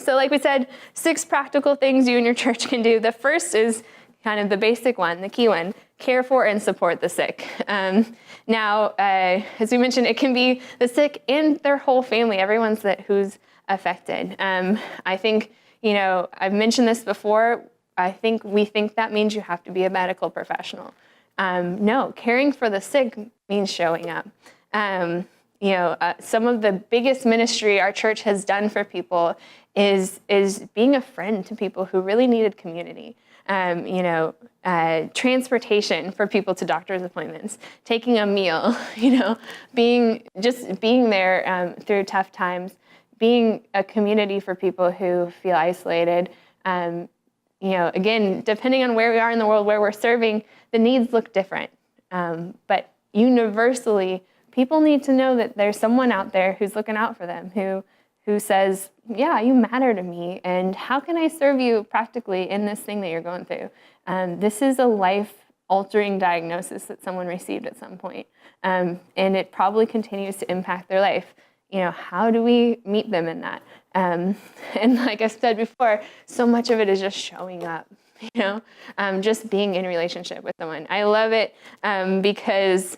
So like we said, 6 practical things you and your church can do. The first is kind of the basic one, the key one: care for and support the sick. Now, as we mentioned, it can be the sick and their whole family, everyone's who's affected. I think, I've mentioned this before. I think we think that means you have to be a medical professional. No, caring for the sick means showing up. Some of the biggest ministry our church has done for people is being a friend to people who really needed community. Transportation for people to doctor's appointments, taking a meal, being there through tough times, being a community for people who feel isolated. Again, depending on where we are in the world, where we're serving, the needs look different. But universally, people need to know that there's someone out there who's looking out for them, who says, yeah, you matter to me, and how can I serve you practically in this thing that you're going through? This is a life-altering diagnosis that someone received at some point, and it probably continues to impact their life. How do we meet them in that? And like I said before, so much of it is just showing up, just being in relationship with someone. I love it because,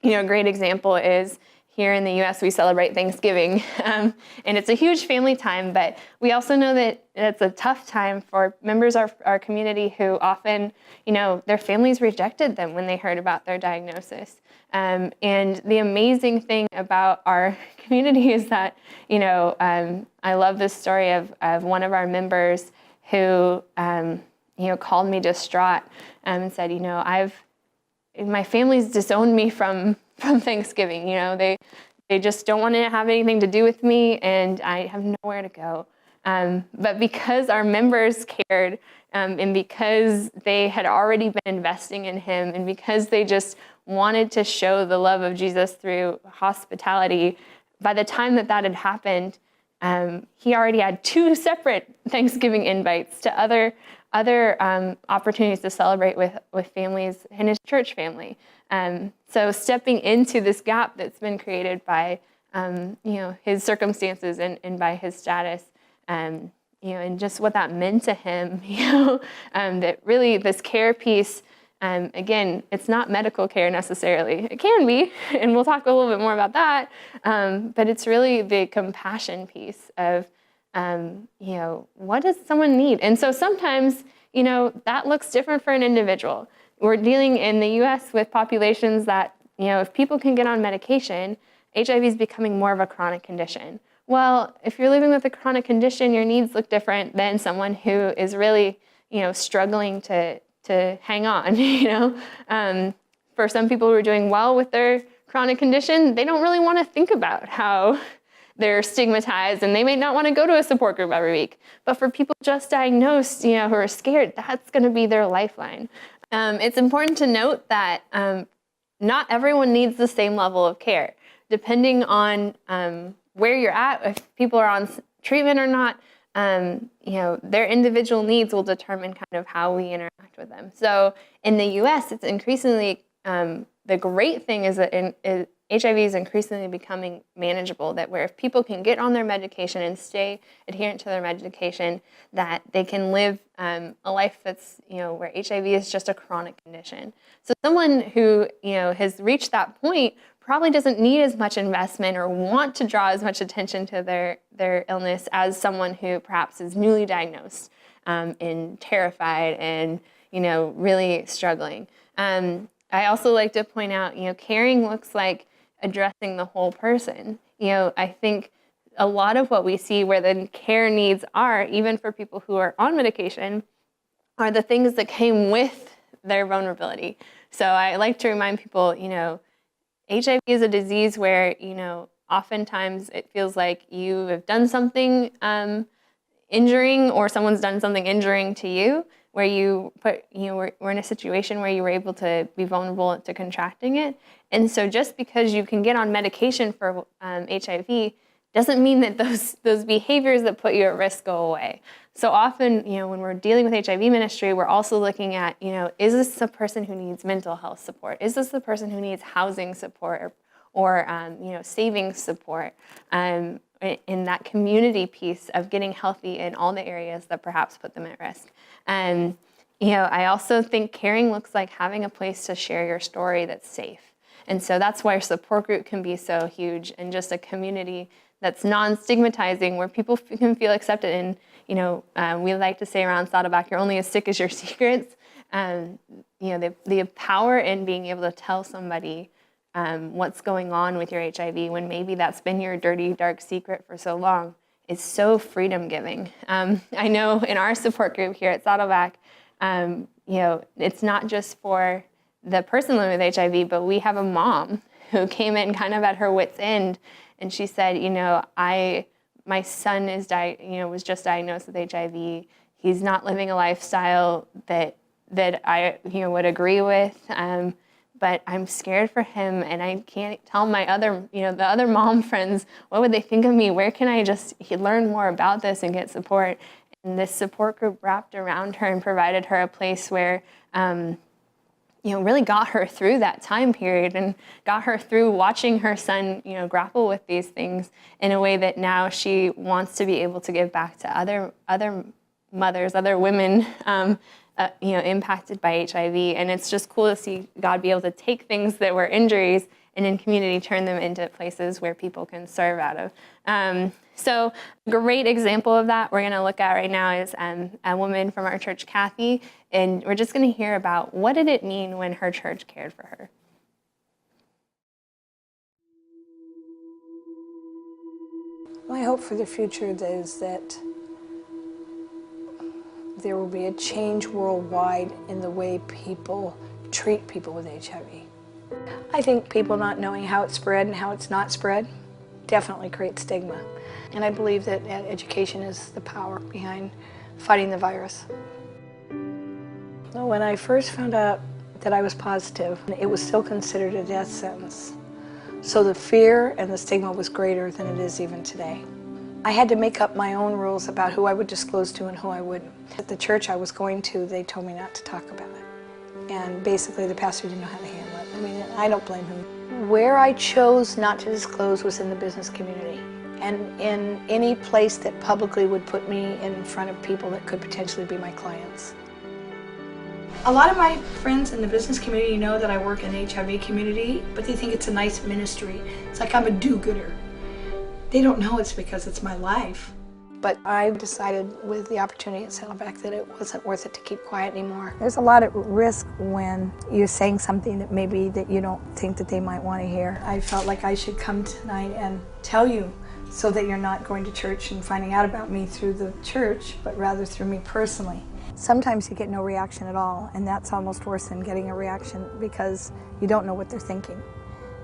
a great example is here in the U.S., we celebrate Thanksgiving, and it's a huge family time, but we also know that it's a tough time for members of our community who often, their families rejected them when they heard about their diagnosis. And the amazing thing about our community is that, I love this story of one of our members who, called me distraught and said, my family's disowned me from Thanksgiving. They just don't want to have anything to do with me, and I have nowhere to go. But because our members cared, and because they had already been investing in him, and because they just wanted to show the love of Jesus through hospitality, by the time that had happened, he already had 2 separate Thanksgiving invites to other opportunities to celebrate with families in his church family. So stepping into this gap that's been created by his circumstances and by his status, and just what that meant to him, that really this care piece, again, it's not medical care necessarily. It can be, and we'll talk a little bit more about that, but it's really the compassion piece of, what does someone need? And so sometimes, that looks different for an individual. We're dealing in the U.S. with populations that, if people can get on medication, HIV is becoming more of a chronic condition. Well, if you're living with a chronic condition, your needs look different than someone who is really, struggling to hang on, For some people who are doing well with their chronic condition, they don't really want to think about how they're stigmatized, and they may not want to go to a support group every week. But for people just diagnosed, who are scared, that's going to be their lifeline. It's important to note that not everyone needs the same level of care. Depending on where you're at, if people are on treatment or not, their individual needs will determine kind of how we interact with them. So in the U.S., it's increasingly, the great thing is that HIV is increasingly becoming manageable, that where if people can get on their medication and stay adherent to their medication, that they can live a life that's, where HIV is just a chronic condition. So someone who, has reached that point probably doesn't need as much investment or want to draw as much attention to their illness as someone who perhaps is newly diagnosed and terrified and, really struggling. I also like to point out, caring looks like addressing the whole person. I think a lot of what we see where the care needs are, even for people who are on medication, are the things that came with their vulnerability. So I like to remind people, HIV is a disease where, oftentimes it feels like you have done something injuring, or someone's done something injuring to you, where we're in a situation where you were able to be vulnerable to contracting it. And so just because you can get on medication for HIV doesn't mean that those behaviors that put you at risk go away. So often, when we're dealing with HIV ministry, we're also looking at, is this a person who needs mental health support? Is this the person who needs housing support or savings support? in that community piece of getting healthy in all the areas that perhaps put them at risk. And I also think caring looks like having a place to share your story that's safe. And so that's why a support group can be so huge, and just a community that's non-stigmatizing, where people can feel accepted. And we like to say around Saddleback, you're only as sick as your secrets. The power in being able to tell somebody what's going on with your HIV, when maybe that's been your dirty, dark secret for so long, is so freedom-giving. I know in our support group here at Saddleback, it's not just for the person living with HIV, but we have a mom who came in kind of at her wit's end, and she said, my son was just diagnosed with HIV. He's not living a lifestyle that I would agree with, but I'm scared for him, and I can't tell my the other mom friends, what would they think of me? Where can I just learn more about this and get support? And this support group wrapped around her and provided her a place where really got her through that time period, and got her through watching her son, grapple with these things in a way that now she wants to be able to give back to other mothers, other women, impacted by HIV. And it's just cool to see God be able to take things that were injuries and in community turn them into places where people can serve out of. So a great example of that we're going to look at right now is a woman from our church, Kathy, and we're just going to hear about what did it mean when her church cared for her. My hope for the future is that there will be a change worldwide in the way people treat people with HIV. I think people not knowing how it's spread and how it's not spread definitely creates stigma. And I believe that education is the power behind fighting the virus. When I first found out that I was positive, it was still considered a death sentence. So the fear and the stigma was greater than it is even today. I had to make up my own rules about who I would disclose to and who I wouldn't. At the church I was going to, they told me not to talk about it. And basically the pastor didn't know how to handle it. I mean, I don't blame him. Where I chose not to disclose was in the business community, and in any place that publicly would put me in front of people that could potentially be my clients. A lot of my friends in the business community know that I work in the HIV community, but they think it's a nice ministry. It's like I'm a do-gooder. They don't know it's because it's my life. But I decided with the opportunity at Saddleback that it wasn't worth it to keep quiet anymore. There's a lot at risk when you're saying something that maybe that you don't think that they might want to hear. I felt like I should come tonight and tell you so that you're not going to church and finding out about me through the church, but rather through me personally. Sometimes you get no reaction at all, and that's almost worse than getting a reaction because you don't know what they're thinking.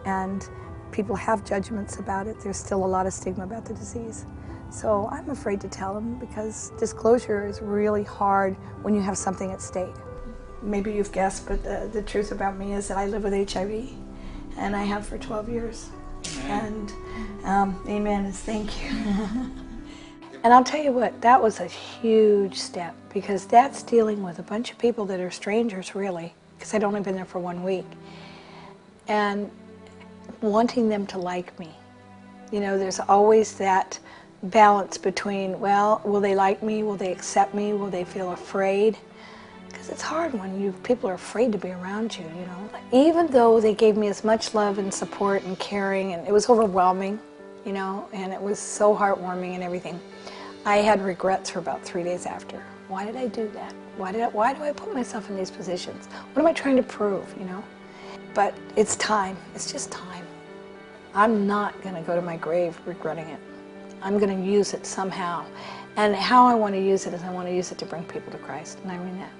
And people have judgments about it. There's still a lot of stigma about the disease. So I'm afraid to tell them because disclosure is really hard when you have something at stake. Maybe you've guessed, but the truth about me is that I live with HIV, and I have for 12 years. And amen is thank you. And I'll tell you what, that was a huge step because that's dealing with a bunch of people that are strangers really, because I'd only been there for 1 week, and wanting them to like me. There's always that balance between, well, will they like me? Will they accept me? Will they feel afraid? Because it's hard when people are afraid to be around you, Even though they gave me as much love and support and caring, and it was overwhelming, and it was so heartwarming and everything, I had regrets for about 3 days after. Why did I do that? Why do I put myself in these positions? What am I trying to prove, But it's time. It's just time. I'm not going to go to my grave regretting it. I'm going to use it somehow. And how I want to use it is I want to use it to bring people to Christ. And I mean that.